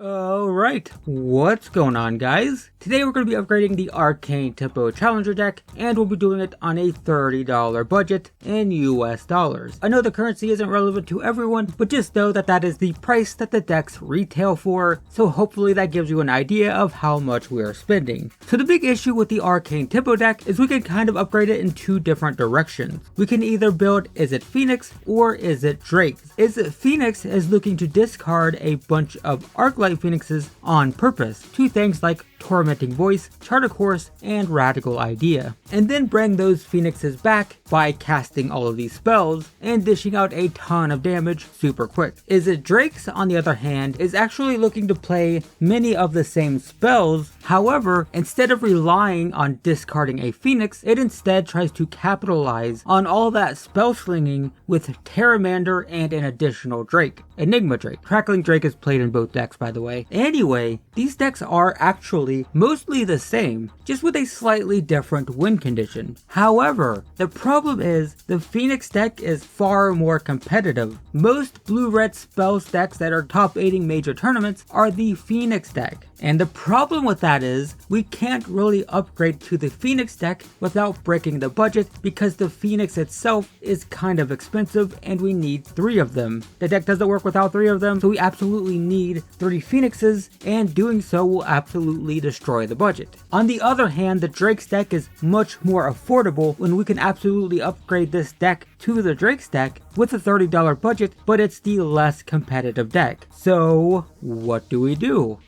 Alright, what's going on guys? Today we're going to be upgrading the Arcane Tempo Challenger Deck, and we'll be doing it on a $30 budget in US dollars. I know the currency isn't relevant to everyone, but just know that that is the price that the decks retail for, so hopefully that gives you an idea of how much we are spending. So the big issue with the Arcane Tempo deck is we can kind of upgrade it in two different directions. We can either build Izzet Phoenix or Izzet Drakes. Izzet Phoenix is looking to discard a bunch of Arclight Phoenixes on purpose to things like Tormenting Voice, Chart a Course, and Radical Idea, and then bring those Phoenixes back by casting all of these spells and dishing out a ton of damage super quick. Izzet Drakes, on the other hand, is actually looking to play many of the same spells. However, instead of relying on discarding a Phoenix, it instead tries to capitalize on all that spell slinging with Terramander and an additional Drake, Enigma Drake. Crackling Drake is played in both decks, by the way. Anyway, these decks are actually mostly the same, just with a slightly different win condition. However, the problem is the Phoenix deck is far more competitive. Most blue-red spells decks that are top 8ing major tournaments are the Phoenix deck. And the problem with that is we can't really upgrade to the Phoenix deck without breaking the budget, because the Phoenix itself is kind of expensive and we need 3 of them. The deck doesn't work without 3 of them, so we absolutely need 3 Phoenixes, and doing so will absolutely destroy the budget. On the other hand, the Drake's deck is much more affordable when we can absolutely upgrade this deck to the Drake's deck with a $30 budget, but it's the less competitive deck. So what do we do?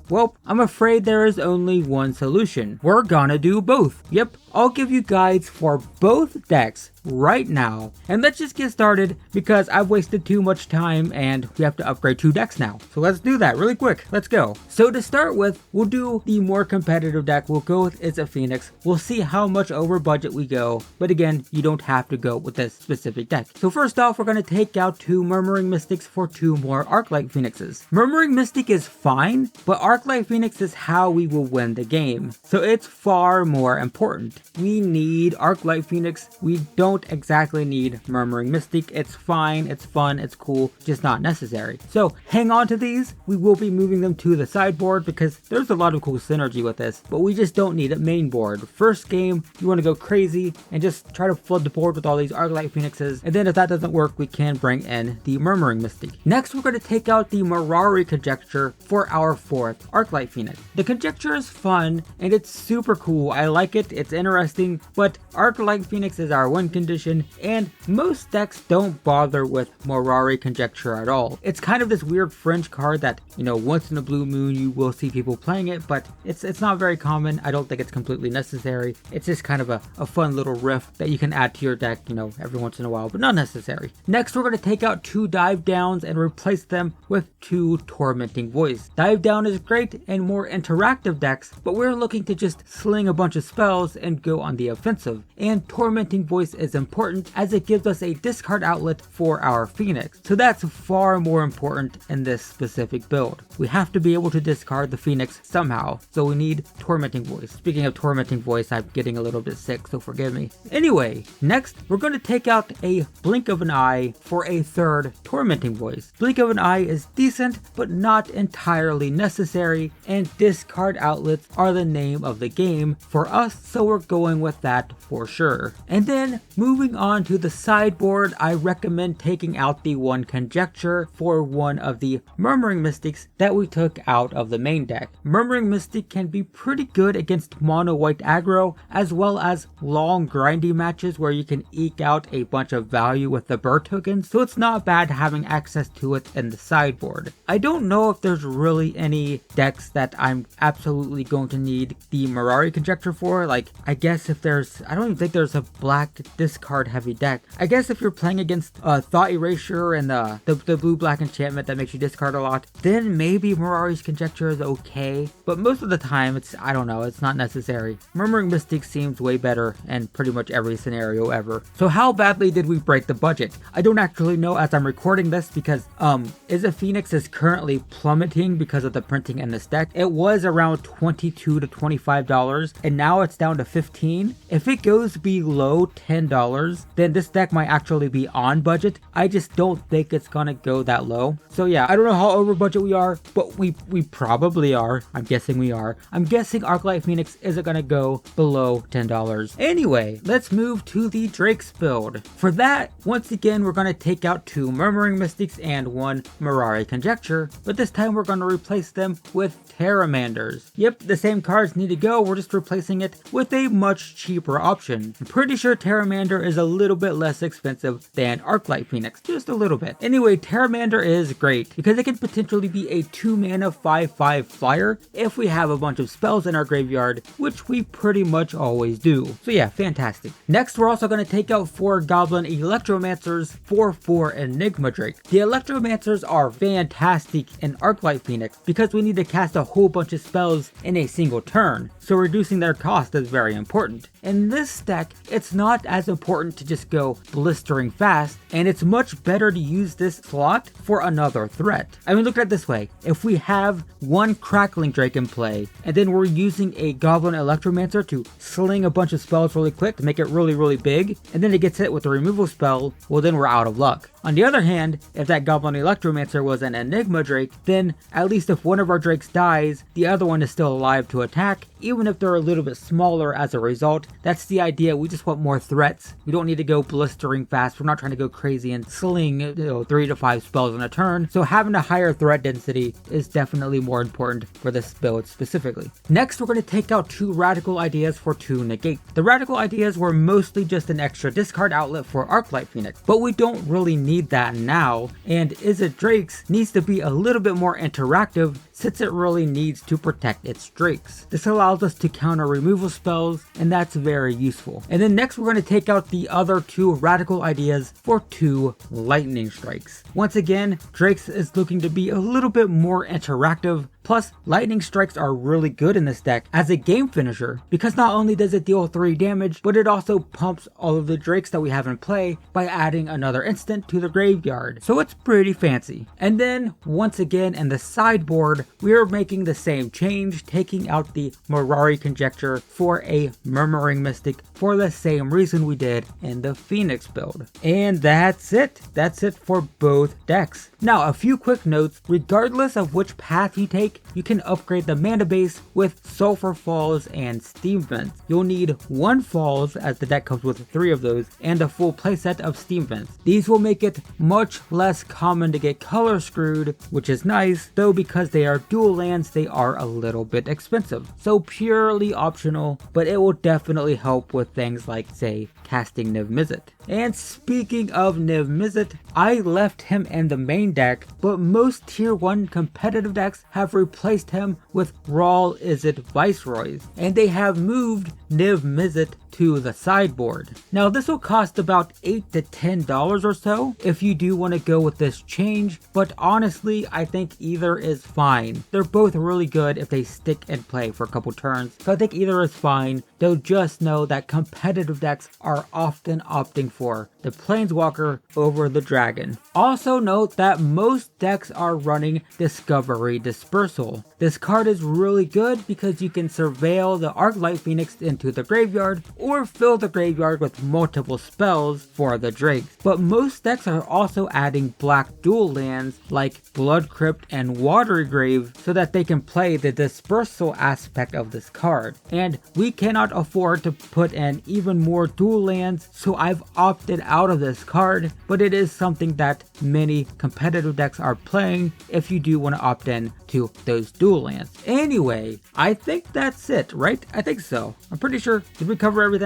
Well, I'm afraid there is only one solution. We're gonna do both. Yep, I'll give you guides for both decks right now, and let's just get started because I've wasted too much time and we have to upgrade 2 decks now. So let's do that really quick. Let's go. So to start with, we'll do the more competitive deck. We'll go with Izzet Phoenix. We'll see how much over budget we go, but again, you don't have to go with this specific deck. So first off, we're going to take out 2 Murmuring Mystics for 2 more Arclight Phoenixes. Murmuring Mystic is fine, but Arclight Phoenix is how we will win the game, so it's far more important. We need Arclight Phoenix. We don't exactly need Murmuring Mystic. It's fine, it's fun, it's cool, just not necessary. So hang on to these. We will be moving them to the sideboard because there's a lot of cool synergy with this, but we just don't need a main board. First game, you want to go crazy and just try to flood the board with all these Arclight Phoenixes, and then if that doesn't work, we can bring in the Murmuring Mystic. Next, we're going to take out the Mirari Conjecture for our 4th Arclight Phoenix. The Conjecture is fun and it's super cool. I like it, it's interesting, but Arclight Phoenix is our win condition, and most decks don't bother with Mirari Conjecture at all. It's kind of this weird fringe card that, you know, once in a blue moon you will see people playing it, but it's not very common. I don't think it's completely necessary. It's just kind of a fun little riff that you can add to your deck, you know, every once in a while, but not necessary. Next, we're going to take out 2 Dive Downs and replace them with 2 Tormenting Voice. Dive Down is great in more interactive decks, but we're looking to just sling a bunch of spells and go on the offensive, and Tormenting Voice is important as it gives us a discard outlet for our Phoenix. So that's far more important in this specific build. We have to be able to discard the Phoenix somehow, so we need Tormenting Voice. Speaking of Tormenting Voice, I'm getting a little bit sick, so forgive me. Anyway, next we're going to take out a Blink of an Eye for a 3rd Tormenting Voice. Blink of an Eye is decent, but not entirely necessary, and discard outlets are the name of the game for us, so we're going with that for sure. And then moving on to the sideboard, I recommend taking out the 1 Conjecture for one of the Murmuring Mystics that we took out of the main deck. Murmuring Mystic can be pretty good against mono white aggro, as well as long grindy matches where you can eke out a bunch of value with the bird tokens, so it's not bad having access to it in the sideboard. I don't know if there's really any decks that I'm absolutely going to need the Mirari Conjecture for. Like, I guess if there's, I don't even think there's a black discard heavy deck. I guess if you're playing against Thought Erasure and the blue-black enchantment that makes you discard a lot, then maybe Mirari's Conjecture is okay, but most of the time it's, I don't know, it's not necessary. Murmuring Mystic seems way better in pretty much every scenario ever. So how badly did we break the budget? I don't actually know as I'm recording this because Izzet Phoenix is currently plummeting because of the printing in this deck. It was around $22 to $25 and now it's down to $15. If it goes below $10, then this deck might actually be on budget. I just don't think it's gonna go that low. So yeah, I don't know how over budget we are, but we probably are. I'm guessing we are. I'm guessing Arcane Phoenix isn't gonna go below $10. Anyway, let's move to the Drakes build. For that, once again, we're gonna take out 2 Murmuring Mystics and 1 Mirari Conjecture, but this time we're gonna replace them with Terramanders. Yep, the same cards need to go, we're just replacing it with a much cheaper option. I'm pretty sure Terramander is a little bit less expensive than Arcane Phoenix, just a little bit. Anyway, Terramander is great because it can potentially be a 2 mana 5/5 flyer if we have a bunch of spells in our graveyard, which we pretty much always do. So yeah, fantastic. Next, we're also going to take out 4 Goblin Electromancers for 4 Enigma Drake. The Electromancers are fantastic in Arcane Phoenix because we need to cast a whole bunch of spells in a single turn, so reducing their cost is very important. In this deck, it's not as important to just go blistering fast, and it's much better to use this slot for another threat. I mean, look at it this way. If we have 1 Crackling Drake in play, and then we're using a Goblin Electromancer to sling a bunch of spells really quick to make it really big, and then it gets hit with a removal spell, well then we're out of luck. On the other hand, if that Goblin Electromancer was an Enigma Drake, then at least if one of our Drakes dies, the other one is still alive to attack, even if they're a little bit smaller as a result. That's the idea. We just want more threats. We don't need to go blistering fast. We're not trying to go crazy and sling 3 to 5 spells in a turn. So having a higher threat density is definitely more important for this build specifically. Next, we're going to take out 2 Radical Ideas for 2 Negate. The Radical Ideas were mostly just an extra discard outlet for Arcane Phoenix, but we don't really need that now, and Izzet Drakes needs to be a little bit more interactive since it really needs to protect its Drakes. This allows us to counter removal spells, and that's very useful. And then next we're going to take out the other 2 Radical Ideas for 2 Lightning Strikes. Once again, Drakes is looking to be a little bit more interactive. Plus, Lightning Strikes are really good in this deck as a game finisher because not only does it deal 3 damage, but it also pumps all of the Drakes that we have in play by adding another instant to the graveyard. So it's pretty fancy. And then, once again in the sideboard, we are making the same change, taking out the Mirari Conjecture for a Murmuring Mystic for the same reason we did in the Phoenix build. And that's it. That's it for both decks. Now, a few quick notes. Regardless of which path you take, you can upgrade the mana base with Sulfur Falls and Steam Vents. You'll need 1 Falls, as the deck comes with 3 of those, and a full playset of Steam Vents. These will make it much less common to get color screwed, which is nice, though because they are dual lands, they are a little bit expensive. So purely optional, but it will definitely help with things like, say, casting Niv Mizzet. And speaking of Niv Mizzet, I left him in the main deck, but most tier 1 competitive decks have replaced him with raw Izzet Viceroys, and they have moved Niv Mizzet to the sideboard. Now this will cost about $8 to $10 or so if you do want to go with this change, but honestly I think either is fine. They're both really good if they stick and play for a couple turns, so I think either is fine, though just know that competitive decks are often opting for the Planeswalker over the Dragon. Also note that most decks are running Discovery Dispersal. This card is really good because you can surveil the Arcane Phoenix into the graveyard or fill the graveyard with multiple spells for the Drakes. But most decks are also adding black dual lands like Blood Crypt and Watery Grave so that they can play the dispersal aspect of this card. And we cannot afford to put in even more dual lands, so I've opted out of this card, but it is something that many competitive decks are playing if you do want to opt in to those dual lands. Anyway, I think that's it, right? I think so. I'm pretty sure. Did we cover everything?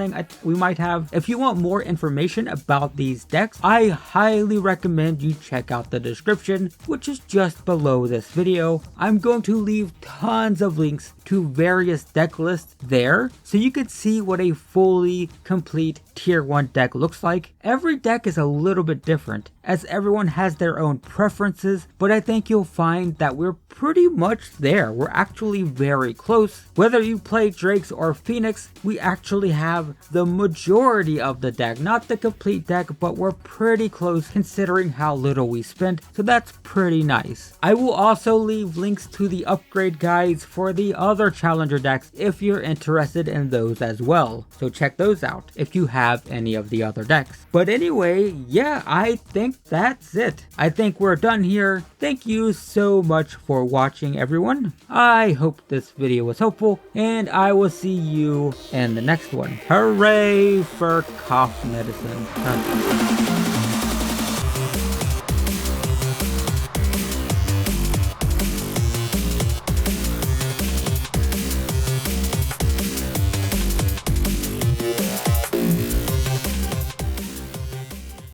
We might have. If you want more information about these decks, I highly recommend you check out the description, which is just below this video. I'm going to leave tons of links to various previous deck list there, so you could see what a fully complete tier 1 deck looks like. Every deck is a little bit different, as everyone has their own preferences, but I think you'll find that we're pretty much there. We're actually very close. Whether you play Drakes or Phoenix, we actually have the majority of the deck, not the complete deck, but we're pretty close considering how little we spent, so that's pretty nice. I will also leave links to the upgrade guides for the other Challenger decks if you're interested in those as well, so check those out if you have any of the other decks. But anyway, yeah, I think that's it. I think we're done here. Thank you so much for watching, everyone. I hope this video was helpful, and I will see you in the next one. Hooray for cough medicine.